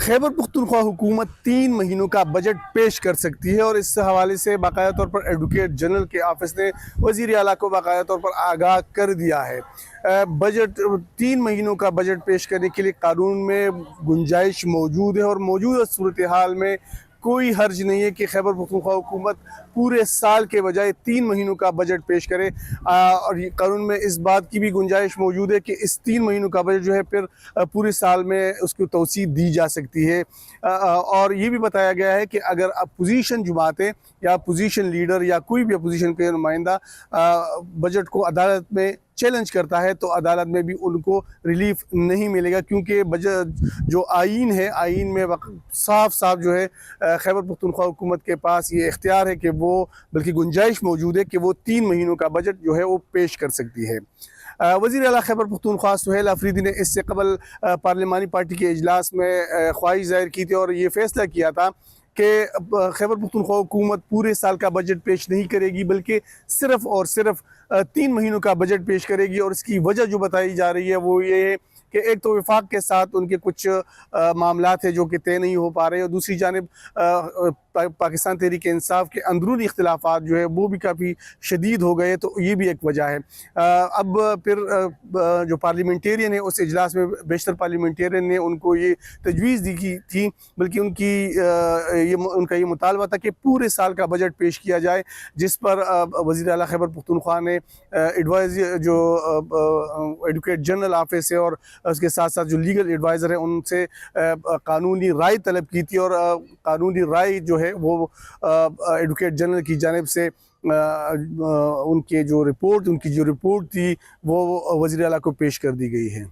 खैबर पख्तूनख्वा हुकूमत 3 महीनों का बजट पेश कर सकती है और इस हवाले से बाकायदा तौर पर एडवोकेट जनरल के ऑफिस ने वज़ीर आला को बाकायदा तौर पर आगाह कर दिया है। बजट 3 महीनों का बजट पेश करने के लिए कानून में गुंजाइश मौजूद है और मौजूदा सूरत हाल में कोई हर्ज नहीं है कि खैबर पख्तूनख्वा हुकूमत पूरे साल के बजाय 3 महीनों का बजट पेश करे। और ये कानून में इस बात की भी गुंजाइश मौजूद है कि इस 3 महीनों का बजट जो है फिर पूरे साल में उसको तौसीह दी जा सकती है। और ये भी बताया गया है कि अगर अपोजिशन जमातें या अपोजिशन लीडर या कोई भी अपोजिशन का नुमाइंदा बजट को अदालत में चैलेंज करता है तो अदालत में भी उनको रिलीफ नहीं मिलेगा, क्योंकि बजट जो आइन है, आइन में साफ साफ जो है खैबर पख्तूनख्वा हुकूमत के पास ये इख्तियार है कि वो बल्कि गुंजाइश मौजूद है कि वो 3 महीनों का बजट जो है वो पेश कर सकती है। वज़ीर आला खैबर पख्तूनख्वा सुहेल अफरीदी ने इससे कबल पार्लिमानी पार्टी के इजलास में ख्वाहिश ज़ाहिर की थी और ये फ़ैसला किया था कि खैबर पख्तूनख्वा हुकूमत पूरे साल का बजट पेश नहीं करेगी, बल्कि सिर्फ़ और सिर्फ 3 महीनों का बजट पेश करेगी। और इसकी वजह जो बताई जा रही है वो ये है कि एक तो वफाक के साथ उनके कुछ मामलात है जो कि तय नहीं हो पा रहे, और दूसरी जानिब पाकिस्तान तहरीक इंसाफ के अंदरूनी इख्तिलाफात जो है वो भी काफ़ी शदीद हो गए, तो ये भी एक वजह है। अब फिर जो पार्लियामेंटेरियन है उस इजलास में बेशतर पार्लियामेंटेरियन ने उनको ये तजवीज़ दी की थी, बल्कि उनका ये मुतालबा था कि पूरे साल का बजट पेश किया जाए, जिस पर वज़ीर आला खैबर पख्तूनख्वा ने एडवाइज़र जो एडवोकेट जनरल ऑफिस है और उसके साथ साथ जो लीगल एडवाइज़र है उनसे कानूनी राय तलब की थी, और कानूनी राय जो है वो एडवोकेट जनरल की जानिब से उनकी जो रिपोर्ट थी वो वज़ीर आला को पेश कर दी गई है।